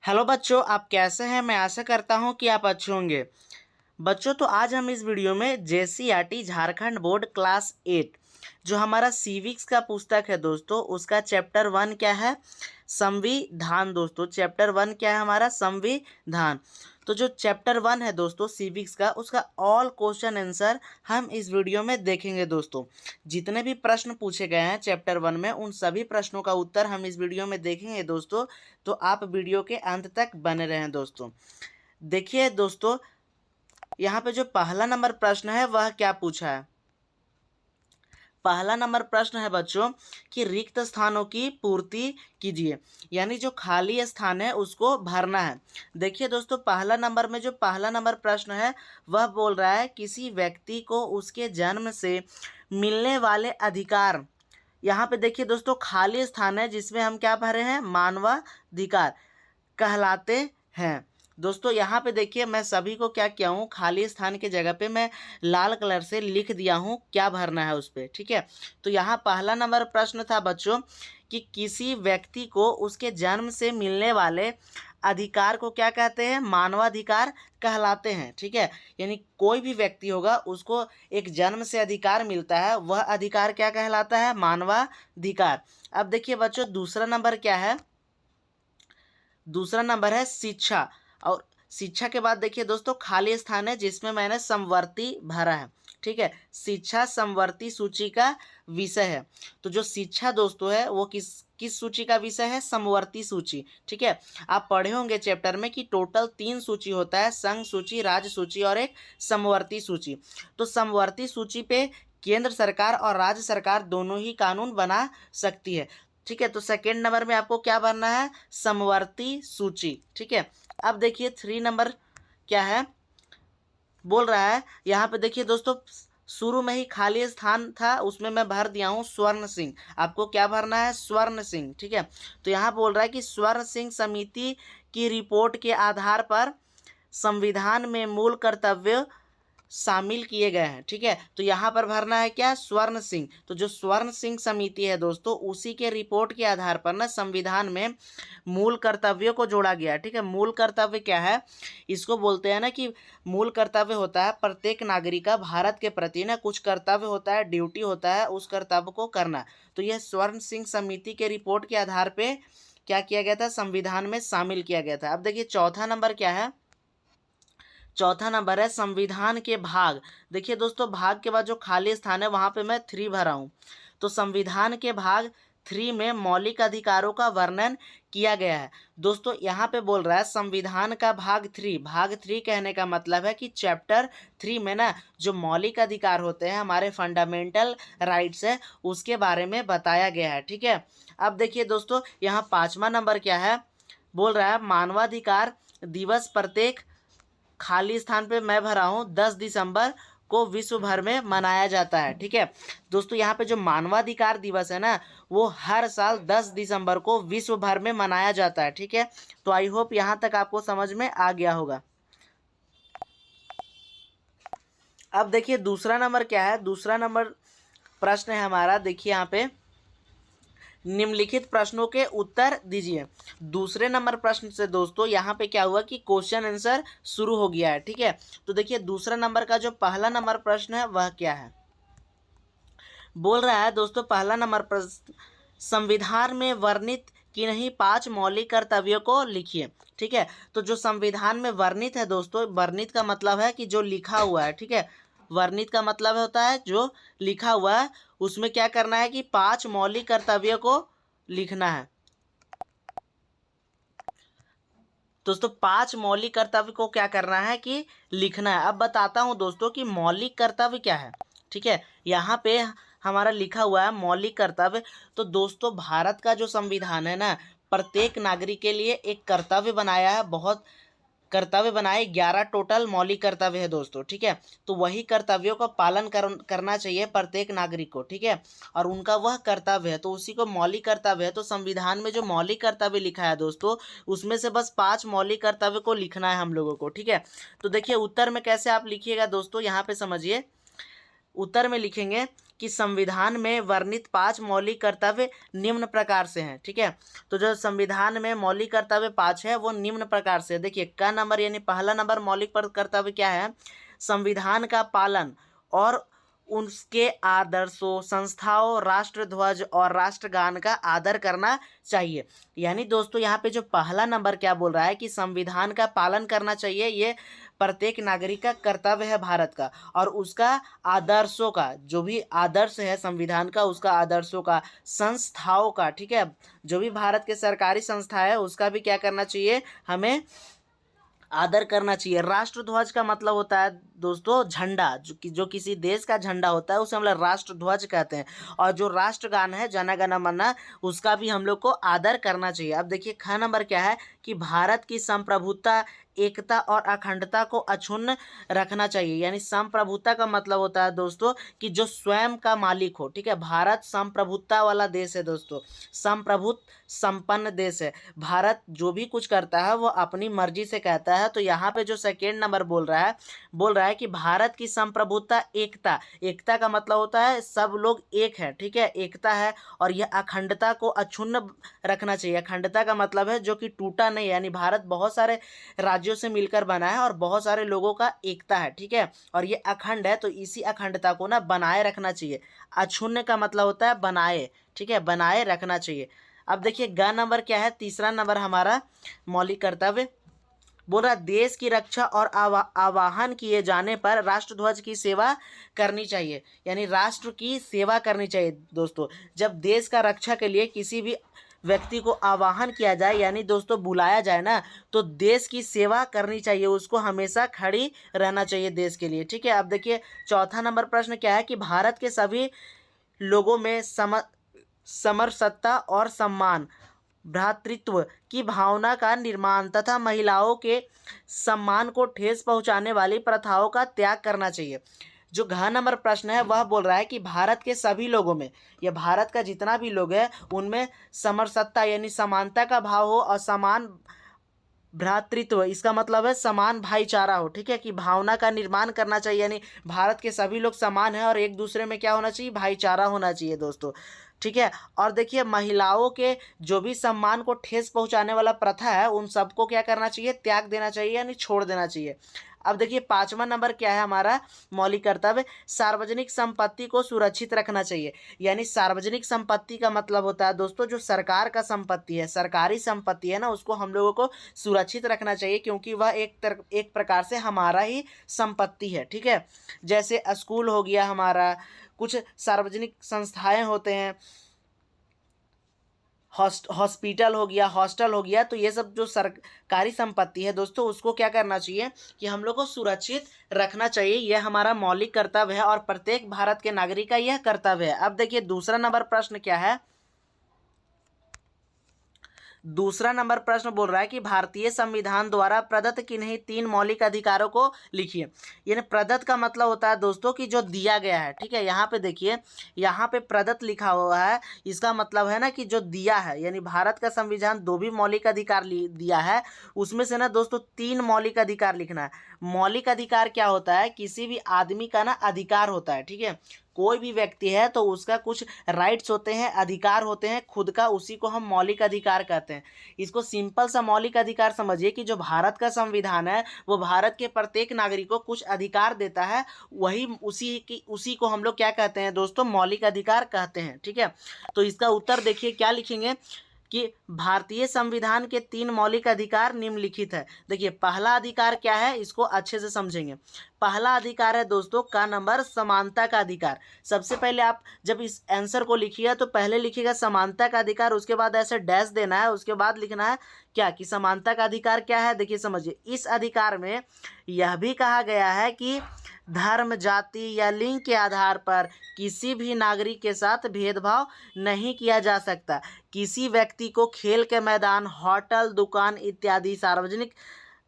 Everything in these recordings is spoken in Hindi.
हेलो बच्चों, आप कैसे हैं? मैं आशा करता हूं कि आप अच्छे होंगे। बच्चों, तो आज हम इस वीडियो में जेसीईआरटी झारखंड बोर्ड क्लास 8 जो हमारा सिविक्स का पुस्तक है दोस्तों, उसका चैप्टर 1 क्या है? संविधान। दोस्तों, चैप्टर 1 क्या है हमारा? संविधान। तो जो चैप्टर 1 है दोस्तों सिविक्स का, उसका ऑल क्वेश्चन आंसर हम इस वीडियो में देखेंगे दोस्तों। जितने भी प्रश्न पूछे गए हैं चैप्टर 1 में, उन सभी प्रश्नों का उत्तर हम इस वीडियो में देखेंगे दोस्तों। तो आप वीडियो के अंत तक बने रहें दोस्तों। देखिए दोस्तों, यहाँ पे जो पहला नंबर प्रश्न है वह क्या पूछा है? पहला नंबर प्रश्न है बच्चों कि रिक्त स्थानों की पूर्ति कीजिए, यानी जो खाली स्थान है उसको भरना है। देखिए दोस्तों, पहला नंबर प्रश्न है वह बोल रहा है किसी व्यक्ति को उसके जन्म से मिलने वाले अधिकार। यहाँ पे देखिए दोस्तों, खाली स्थान है जिसमें हम क्या भरे हैं? मानवाधिकार कहलाते हैं। दोस्तों यहाँ पे देखिए, मैं सभी को क्या किया हूँ, खाली स्थान के जगह पे मैं लाल कलर से लिख दिया हूँ क्या भरना है उस पर। ठीक है, तो यहाँ पहला नंबर प्रश्न था बच्चों कि किसी व्यक्ति को उसके जन्म से मिलने वाले अधिकार को क्या कहते हैं? मानवाधिकार कहलाते हैं। ठीक है, यानी कोई भी व्यक्ति होगा उसको एक जन्म से अधिकार मिलता है, वह अधिकार क्या कहलाता है? मानवाधिकार। अब देखिए बच्चों, दूसरा नंबर क्या है? दूसरा नंबर है शिक्षा। और शिक्षा के बाद देखिए दोस्तों, खाली स्थान है जिसमें मैंने समवर्ती भरा है। ठीक है, शिक्षा समवर्ती सूची का विषय है। तो जो शिक्षा दोस्तों है वो किस किस सूची का विषय है? समवर्ती सूची। ठीक है, आप पढ़े होंगे चैप्टर में कि टोटल 3 सूची होता है, संघ सूची, राज्य सूची और एक समवर्ती सूची। तो समवर्ती सूची पे केंद्र सरकार और राज्य सरकार दोनों ही कानून बना सकती है। ठीक है, तो सेकेंड नंबर में आपको क्या भरना है? समवर्ती सूची। ठीक है, अब देखिए 3 नंबर क्या है बोल रहा है। यहाँ पे देखिए दोस्तों, शुरू में ही खाली स्थान था, उसमें मैं भर दिया हूँ स्वर्ण सिंह। आपको क्या भरना है? स्वर्ण सिंह। ठीक है, तो यहाँ बोल रहा है कि स्वर्ण सिंह समिति की रिपोर्ट के आधार पर संविधान में मूल कर्तव्य शामिल किए गए हैं। ठीक है, तो यहाँ पर भरना है क्या? स्वर्ण सिंह। तो जो स्वर्ण सिंह समिति है दोस्तों, उसी के रिपोर्ट के आधार पर ना संविधान में मूल कर्तव्यों को जोड़ा गया है। ठीक है, मूल कर्तव्य क्या है? इसको बोलते हैं ना कि मूल कर्तव्य होता है प्रत्येक नागरिक का भारत के प्रति ना कुछ कर्तव्य होता है, ड्यूटी होता है, उस कर्तव्य को करना। तो यह स्वर्ण सिंह समिति के रिपोर्ट के आधार पर क्या किया गया था? संविधान में शामिल किया गया था। अब देखिए चौथा नंबर क्या है? चौथा नंबर है संविधान के भाग। देखिए दोस्तों, भाग के बाद जो खाली स्थान है वहां पे मैं 3 भरा हूं। तो संविधान के भाग 3 में मौलिक अधिकारों का वर्णन किया गया है। दोस्तों यहाँ पे बोल रहा है संविधान का भाग 3। भाग 3 कहने का मतलब है कि चैप्टर 3 में ना जो मौलिक अधिकार होते हैं, हमारे फंडामेंटल राइट्स है, उसके बारे में बताया गया है। ठीक है, अब देखिए दोस्तों, यहाँ 5वां नंबर क्या है बोल रहा है? मानवाधिकार दिवस प्रत्येक खाली स्थान पे मैं भरा हूँ 10 दिसंबर को विश्व भर में मनाया जाता है। ठीक है दोस्तों, यहाँ पे जो मानवाधिकार दिवस है ना, वो हर साल 10 दिसंबर को विश्व भर में मनाया जाता है। ठीक है, तो आई होप यहाँ तक आपको समझ में आ गया होगा। अब देखिए दूसरा नंबर क्या है? दूसरा नंबर प्रश्न है हमारा, देखिए यहाँ पे निम्नलिखित प्रश्नों के उत्तर दीजिए। दूसरे नंबर प्रश्न से दोस्तों यहाँ पे क्या हुआ कि क्वेश्चन आंसर शुरू हो गया है। ठीक है, तो देखिए दूसरा नंबर का जो पहला नंबर प्रश्न है वह क्या है बोल रहा है दोस्तों? पहला नंबर प्रश्न, संविधान में वर्णित कि नहीं 5 मौलिक कर्तव्यों को लिखिए। ठीक है, तो जो संविधान में वर्णित है दोस्तों, वर्णित का मतलब है कि जो लिखा हुआ है। ठीक है, वर्णित का मतलब होता है जो लिखा हुआ है, उसमें क्या करना है कि 5 मौलिक कर्तव्यों को लिखना है। दोस्तों 5 मौलिक कर्तव्य को क्या करना है कि लिखना है। अब बताता हूं दोस्तों कि मौलिक कर्तव्य क्या है। ठीक है, यहाँ पे हमारा लिखा हुआ है मौलिक कर्तव्य। तो दोस्तों भारत का जो संविधान है ना, प्रत्येक नागरिक के लिए एक कर्तव्य बनाया है। बहुत कर्तव्य बनाए, 11 टोटल मौलिक कर्तव्य है दोस्तों। ठीक है, तो वही कर्तव्यों का पालन करना चाहिए प्रत्येक नागरिक को। ठीक है, और उनका वह कर्तव्य है, तो उसी को मौलिक कर्तव्य है। तो संविधान में जो मौलिक कर्तव्य लिखा है दोस्तों, उसमें से बस 5 मौलिक कर्तव्य को लिखना है हम लोगों को। ठीक है, तो देखिए उत्तर में कैसे आप लिखिएगा दोस्तों, यहाँ पे समझिए। उत्तर में लिखेंगे कि संविधान में वर्णित 5 मौलिक कर्तव्य निम्न प्रकार से हैं। ठीक है, तो जो संविधान में मौलिक कर्तव्य 5 है वो निम्न प्रकार से, देखिए क नंबर यानी पहला नंबर मौलिक कर्तव्य क्या है, संविधान का पालन और उसके आदर्शों, संस्थाओं, राष्ट्र ध्वज और राष्ट्रगान का आदर करना चाहिए। यानी दोस्तों यहाँ पे जो पहला नंबर क्या बोल रहा है कि संविधान का पालन करना चाहिए, ये प्रत्येक नागरिक का कर्तव्य है भारत का, और उसका आदर्शों का, जो भी आदर्श है संविधान का, उसका आदर्शों का, संस्थाओं का, ठीक है, जो भी भारत के सरकारी संस्था है उसका भी क्या करना चाहिए, हमें आदर करना चाहिए। राष्ट्रध्वज का मतलब होता है दोस्तों झंडा, जो किसी देश का झंडा होता है उसे हम लोग राष्ट्रध्वज कहते हैं। और जो राष्ट्रगान है जन गण मन, उसका भी हम लोग को आदर करना चाहिए। अब देखिए ख नंबर क्या है कि भारत की संप्रभुता, एकता और अखंडता को अक्षुण्ण रखना चाहिए। यानी संप्रभुता का मतलब होता है दोस्तों कि जो स्वयं का मालिक हो। ठीक है, भारत संप्रभुता वाला देश है दोस्तों, संप्रभुत संपन्न देश है। भारत जो भी कुछ करता है वो अपनी मर्जी से कहता है। तो यहाँ पे जो सेकेंड नंबर बोल रहा है कि भारत की संप्रभुता, एकता, एकता का मतलब होता है सब लोग एक है। ठीक है, एकता है, और यह अखंडता को अक्षुण्ण रखना चाहिए। अखंडता का मतलब है जो कि टूटा नहीं, यानी भारत बहुत सारे राज्यों से मिलकर बना है और बहुत सारे लोगों का एकता है। ठीक है, और ये अखंड है, तो इसी अखंडता को ना बनाए रखना चाहिए। अक्षुण्ण का मतलब होता है बनाए। ठीक है, बनाए रखना चाहिए। अब देखिए ग नंबर क्या है, तीसरा नंबर हमारा मौलिक कर्तव्य बोल रहा, देश की रक्षा और आवाहन किए जाने पर राष्ट्रध्वज की सेवा करनी चाहिए। यानी राष्ट्र की सेवा करनी चाहिए दोस्तों। जब देश का रक्षा के लिए किसी भी व्यक्ति को आवाहन किया जाए, यानी दोस्तों बुलाया जाए ना, तो देश की सेवा करनी चाहिए, उसको हमेशा खड़ी रहना चाहिए देश के लिए। ठीक है, अब देखिए चौथा नंबर प्रश्न क्या है कि भारत के सभी लोगों में समरसत्ता और सम्मान, भ्रातृत्व की भावना का निर्माण तथा महिलाओं के सम्मान को ठेस पहुंचाने वाली प्रथाओं का त्याग करना चाहिए। जो घ नंबर प्रश्न है वह बोल रहा है कि भारत के सभी लोगों में, या भारत का जितना भी लोग है उनमें समरसत्ता यानी समानता का भाव हो, और समान भ्रातृत्व, इसका मतलब है समान भाईचारा हो। ठीक है, कि भावना का निर्माण करना चाहिए, यानी भारत के सभी लोग समान हैं और एक दूसरे में क्या होना चाहिए, भाईचारा होना चाहिए दोस्तों। ठीक है, और देखिए महिलाओं के जो भी सम्मान को ठेस पहुंचाने वाला प्रथा है उन सबको क्या करना चाहिए, त्याग देना चाहिए, यानी छोड़ देना चाहिए। अब देखिए पांचवा नंबर क्या है हमारा मौलिक कर्तव्य, सार्वजनिक संपत्ति को सुरक्षित रखना चाहिए। यानी सार्वजनिक संपत्ति का मतलब होता है दोस्तों जो सरकार का संपत्ति है, सरकारी संपत्ति है ना, उसको हम लोगों को सुरक्षित रखना चाहिए, क्योंकि वह एक प्रकार से हमारा ही संपत्ति है। ठीक है, जैसे स्कूल हो गया हमारा, कुछ सार्वजनिक संस्थाएं होते हैं, हॉस्पिटल हो गया, हॉस्टल हो गया, तो ये सब जो सरकारी संपत्ति है दोस्तों उसको क्या करना चाहिए कि हम लोग को सुरक्षित रखना चाहिए। यह हमारा मौलिक कर्तव्य है और प्रत्येक भारत के नागरिक का यह कर्तव्य है। अब देखिए दूसरा नंबर प्रश्न क्या है, दूसरा नंबर प्रश्न बोल रहा है कि भारतीय संविधान द्वारा प्रदत्त किन्हीं 3 मौलिक अधिकारों को लिखिए। यानी प्रदत्त का मतलब होता है दोस्तों कि जो दिया गया है। ठीक है, यहाँ पे देखिए, यहाँ पे प्रदत्त लिखा हुआ है, इसका मतलब है ना कि जो दिया है, यानी भारत का संविधान 2 भी मौलिक अधिकार दिया है, उसमें से ना दोस्तों 3 मौलिक अधिकार लिखना है। मौलिक अधिकार क्या होता है, किसी भी आदमी का ना अधिकार होता है। ठीक है, कोई भी व्यक्ति है तो उसका कुछ राइट्स होते हैं, अधिकार होते हैं खुद का, उसी को हम मौलिक अधिकार कहते हैं। इसको सिंपल सा मौलिक अधिकार समझिए कि जो भारत का संविधान है वो भारत के प्रत्येक नागरिक को कुछ अधिकार देता है, वही उसी को हम लोग क्या कहते हैं दोस्तों, मौलिक अधिकार कहते हैं। ठीक है, तो इसका उत्तर देखिए क्या लिखेंगे कि भारतीय संविधान के 3 मौलिक अधिकार निम्नलिखित है। देखिए पहला अधिकार क्या है, इसको अच्छे से समझेंगे। पहला अधिकार है दोस्तों का नंबर समानता का अधिकार। सबसे पहले आप जब इस आंसर को लिखिए तो पहले लिखिएगा समानता का अधिकार, उसके बाद ऐसे डैश देना है, उसके बाद लिखना है क्या कि समानता का अधिकार क्या है। देखिए समझिए, इस अधिकार में यह भी कहा गया है कि धर्म, जाति या लिंग के आधार पर किसी भी नागरिक के साथ भेदभाव नहीं किया जा सकता। किसी व्यक्ति को खेल के मैदान, होटल, दुकान इत्यादि सार्वजनिक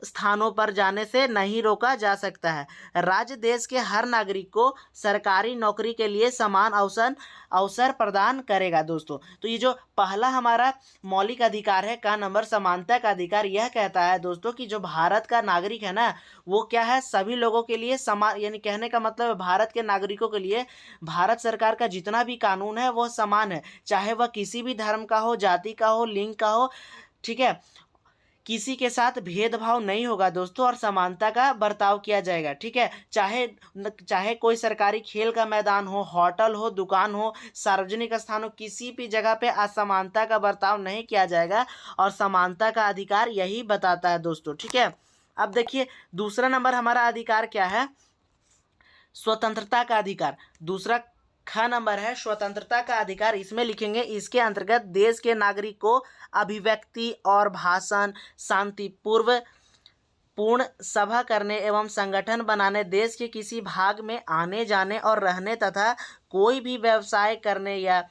स्थानों पर जाने से नहीं रोका जा सकता है। राज्य देश के हर नागरिक को सरकारी नौकरी के लिए समान अवसर अवसर प्रदान करेगा दोस्तों। तो ये जो पहला हमारा मौलिक अधिकार है का नंबर समानता का अधिकार, यह कहता है दोस्तों कि जो भारत का नागरिक है ना, वो क्या है, सभी लोगों के लिए समान, यानी कहने का मतलब है भारत के नागरिकों के लिए भारत सरकार का जितना भी कानून है वह समान है, चाहे वह किसी भी धर्म का हो, जाति का हो, लिंग का हो, ठीक है। किसी के साथ भेदभाव नहीं होगा दोस्तों और समानता का बर्ताव किया जाएगा, ठीक है। चाहे कोई सरकारी खेल का मैदान हो, होटल हो, दुकान हो, सार्वजनिक स्थान हो, किसी भी जगह पे असमानता का बर्ताव नहीं किया जाएगा और समानता का अधिकार यही बताता है दोस्तों, ठीक है। अब देखिए दूसरा नंबर हमारा अधिकार क्या है, स्वतंत्रता का अधिकार। दूसरा ख नंबर है स्वतंत्रता का अधिकार। इसमें लिखेंगे इसके अंतर्गत देश के नागरिक को अभिव्यक्ति और भाषण, शांतिपूर्व पूर्ण सभा करने एवं संगठन बनाने, देश के किसी भाग में आने जाने और रहने तथा कोई भी व्यवसाय करने या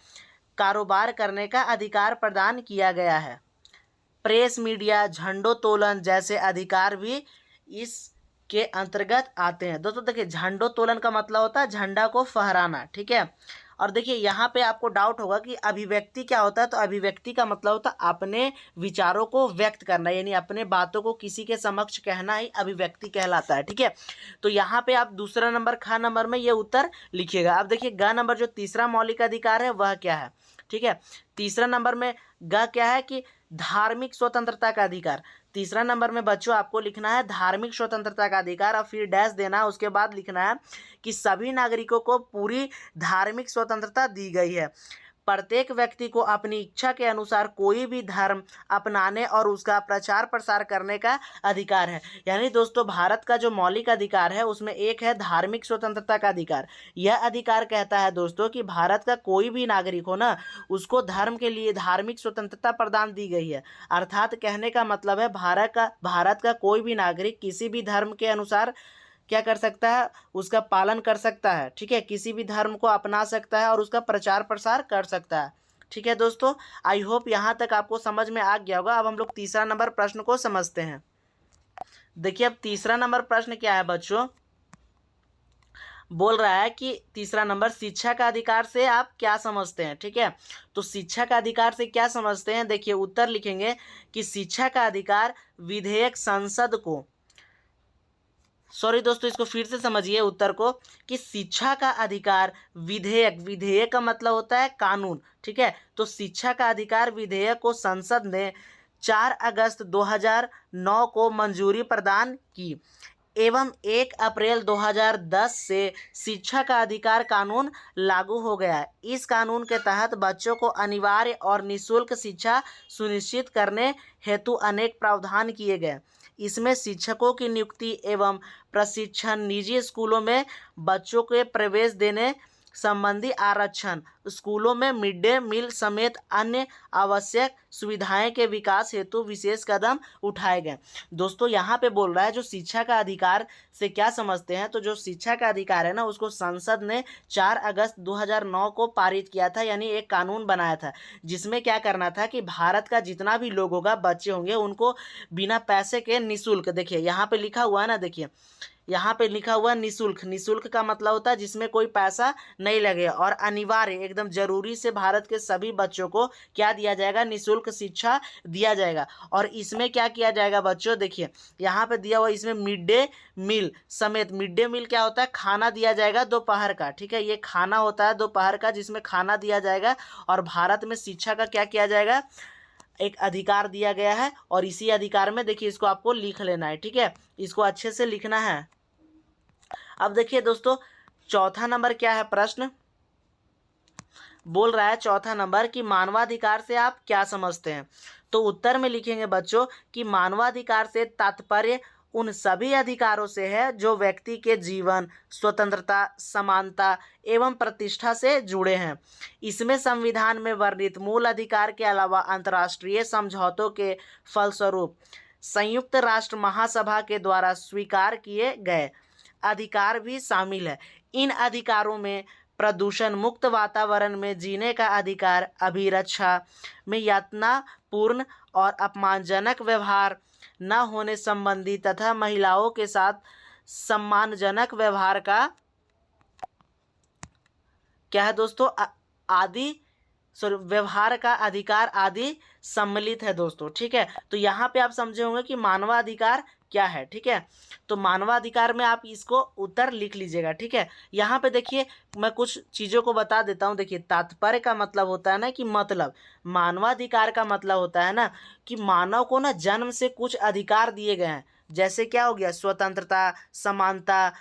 कारोबार करने का अधिकार प्रदान किया गया है। प्रेस, मीडिया, झंडोत्तोलन जैसे अधिकार भी इस के अंतर्गत आते हैं दोस्तों। देखिए झंडोत्तोलन का मतलब होता है झंडा को फहराना, ठीक है। और देखिए यहाँ पे आपको डाउट होगा कि अभिव्यक्ति क्या होता है, तो अभिव्यक्ति का मतलब होता है अपने विचारों को व्यक्त करना, यानी अपने बातों को किसी के समक्ष कहना ही अभिव्यक्ति कहलाता है, ठीक है। तो यहाँ पे आप दूसरा नंबर ख नंबर में ये उत्तर लिखिएगा। अब देखिए ग नंबर जो तीसरा मौलिक अधिकार है वह क्या है, ठीक है। तीसरा नंबर में ग क्या है कि धार्मिक स्वतंत्रता का अधिकार। तीसरा नंबर में बच्चों आपको लिखना है धार्मिक स्वतंत्रता का अधिकार और फिर डैश देना है, उसके बाद लिखना है कि सभी नागरिकों को पूरी धार्मिक स्वतंत्रता दी गई है। प्रत्येक व्यक्ति को अपनी इच्छा के अनुसार कोई भी धर्म अपनाने और उसका प्रचार प्रसार करने का अधिकार है। यानी दोस्तों भारत का जो मौलिक अधिकार है उसमें एक है धार्मिक स्वतंत्रता का अधिकार। यह अधिकार कहता है दोस्तों कि भारत का कोई भी नागरिक हो ना, उसको धर्म के लिए धार्मिक स्वतंत्रता प्रदान दी गई है। अर्थात कहने का मतलब है भारत का कोई भी नागरिक किसी भी धर्म के अनुसार क्या कर सकता है, उसका पालन कर सकता है, ठीक है। किसी भी धर्म को अपना सकता है और उसका प्रचार प्रसार कर सकता है, ठीक है दोस्तों। आई होप यहाँ तक आपको समझ में आ गया होगा। अब हम लोग तीसरा नंबर प्रश्न को समझते हैं। देखिए अब तीसरा नंबर प्रश्न क्या है बच्चों, बोल रहा है कि तीसरा नंबर शिक्षा का अधिकार से आप क्या समझते हैं, ठीक है। तो शिक्षा का अधिकार से क्या समझते हैं, देखिए उत्तर लिखेंगे कि शिक्षा का अधिकार विधेयक संसद को, सॉरी दोस्तों इसको फिर से समझिए उत्तर को, कि शिक्षा का अधिकार विधेयक का मतलब होता है कानून, ठीक है। तो शिक्षा का अधिकार विधेयक को संसद ने 4 अगस्त 2009 को मंजूरी प्रदान की एवं 1 अप्रैल 2010 से शिक्षा का अधिकार कानून लागू हो गया है। इस कानून के तहत बच्चों को अनिवार्य और निःशुल्क शिक्षा सुनिश्चित करने हेतु अनेक प्रावधान किए गए। इसमें शिक्षकों की नियुक्ति एवं प्रशिक्षण, निजी स्कूलों में बच्चों के प्रवेश देने संबंधी आरक्षण, स्कूलों में मिड डे मील समेत अन्य आवश्यक सुविधाएं के विकास हेतु विशेष कदम उठाए गए। दोस्तों यहाँ पे बोल रहा है जो शिक्षा का अधिकार से क्या समझते हैं, तो जो शिक्षा का अधिकार है ना उसको संसद ने 4 अगस्त 2009 को पारित किया था, यानी एक कानून बनाया था जिसमें क्या करना था कि भारत का जितना भी लोग होगा, बच्चे होंगे, उनको बिना पैसे के निःशुल्क, देखिए यहाँ पे लिखा हुआ है ना, देखिए यहाँ पे लिखा हुआ निःशुल्क, निःशुल्क का मतलब होता है जिसमें कोई पैसा नहीं लगे, और अनिवार्य एकदम जरूरी से भारत के सभी बच्चों को क्या दिया जाएगा, निःशुल्क शिक्षा दिया जाएगा। और इसमें क्या किया जाएगा बच्चों, देखिए यहाँ पे दिया हुआ इसमें मिड डे मील समेत, मिड डे मील क्या होता है, खाना दिया जाएगा दोपहर का, ठीक है। ये खाना होता है दोपहर का जिसमें खाना दिया जाएगा, और भारत में शिक्षा का क्या किया जाएगा, एक अधिकार दिया गया है। और इसी अधिकार में देखिए इसको आपको लिख लेना है, ठीक है, इसको अच्छे से लिखना है। अब देखिए दोस्तों चौथा नंबर क्या है प्रश्न, बोल रहा है चौथा नंबर कि मानवाधिकार से आप क्या समझते हैं। तो उत्तर में लिखेंगे बच्चों कि मानवाधिकार से तात्पर्य उन सभी अधिकारों से है जो व्यक्ति के जीवन, स्वतंत्रता, समानता एवं प्रतिष्ठा से जुड़े हैं। इसमें संविधान में वर्णित मूल अधिकार के अलावा अंतर्राष्ट्रीय समझौतों के फलस्वरूप संयुक्त राष्ट्र महासभा के द्वारा स्वीकार किए गए अधिकार भी शामिल है। इन अधिकारों में प्रदूषण मुक्त वातावरण में जीने का अधिकार, अभिरक्षा में यातना पूर्ण और अपमानजनक व्यवहार न होने संबंधी तथा महिलाओं के साथ सम्मानजनक व्यवहार का क्या है दोस्तों, आदि सॉरी व्यवहार का अधिकार आदि सम्मिलित है दोस्तों। ठीक है, तो यहाँ पे आप समझे होंगे कि मानवाधिकार क्या है। ठीक है, तो मानवाधिकार में आप इसको उत्तर लिख लीजिएगा। ठीक है, यहाँ पे देखिए मैं कुछ चीज़ों को बता देता हूँ। देखिए, तात्पर्य का मतलब होता है ना कि मतलब, मानवाधिकार का मतलब होता है ना कि मानव को ना जन्म से कुछ अधिकार दिए गए हैं। जैसे क्या हो गया, स्वतंत्रता, समानता,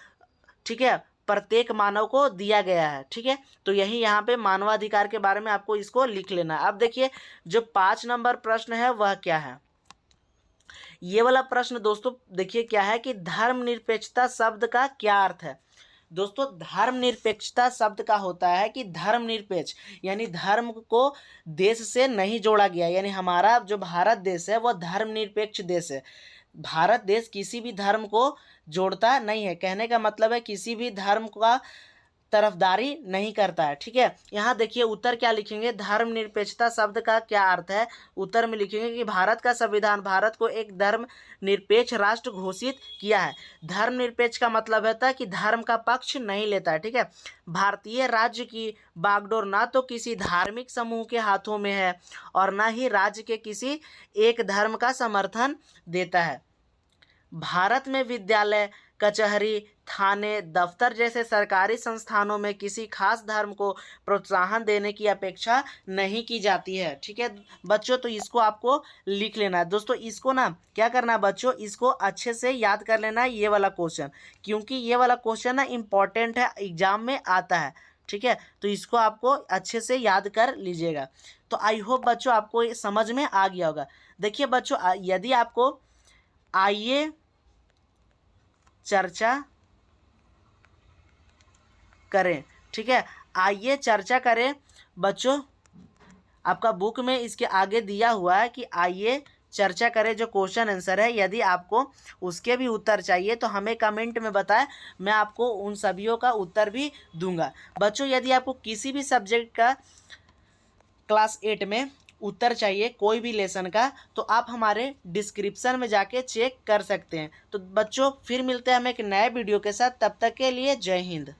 ठीक है, प्रत्येक मानव को दिया गया है। ठीक है, तो यही यहाँ पे मानवाधिकार के बारे में आपको इसको लिख लेना है। अब देखिए जो 5 नंबर प्रश्न है वह क्या है। ये वाला प्रश्न दोस्तों देखिए क्या है कि धर्मनिरपेक्षता शब्द का क्या अर्थ है। दोस्तों धर्मनिरपेक्षता शब्द का होता है कि धर्मनिरपेक्ष यानी धर्म को देश से नहीं जोड़ा गया, यानी हमारा जो भारत देश है वह धर्मनिरपेक्ष देश है। भारत देश किसी भी धर्म को जोड़ता नहीं है, कहने का मतलब है किसी भी धर्म का तरफदारी नहीं करता है। ठीक है, यहाँ देखिए उत्तर क्या लिखेंगे, धर्मनिरपेक्षता शब्द का क्या अर्थ है। उत्तर में लिखेंगे कि भारत का संविधान भारत को एक धर्म निरपेक्ष राष्ट्र घोषित किया है। धर्मनिरपेक्ष का मतलब होता है कि धर्म का पक्ष नहीं लेता है। ठीक है, भारतीय राज्य की बागडोर ना तो किसी धार्मिक समूह के हाथों में है और ना ही राज्य के किसी एक धर्म का समर्थन देता है। भारत में विद्यालय, कचहरी, थाने, दफ्तर जैसे सरकारी संस्थानों में किसी खास धर्म को प्रोत्साहन देने की अपेक्षा नहीं की जाती है। ठीक है बच्चों, तो इसको आपको लिख लेना है। दोस्तों इसको ना क्या करना है बच्चों, इसको अच्छे से याद कर लेना है ये वाला क्वेश्चन, क्योंकि ये वाला क्वेश्चन ना इम्पॉर्टेंट है, एग्जाम में आता है। ठीक है, तो इसको आपको अच्छे से याद कर लीजिएगा। तो आई होप बच्चों आपको ये समझ में आ गया होगा। देखिए बच्चों, यदि आपको आइए चर्चा करें, ठीक है, आइए चर्चा करें बच्चों, आपका बुक में इसके आगे दिया हुआ है कि आइए चर्चा करें जो क्वेश्चन आंसर है। यदि आपको उसके भी उत्तर चाहिए तो हमें कमेंट में बताएं, मैं आपको उन सभियों का उत्तर भी दूंगा। बच्चों यदि आपको किसी भी सब्जेक्ट का क्लास 8 में उत्तर चाहिए कोई भी लेसन का, तो आप हमारे डिस्क्रिप्शन में जाके चेक कर सकते हैं। तो बच्चों फिर मिलते हैं हम एक नए वीडियो के साथ, तब तक के लिए जय हिंद।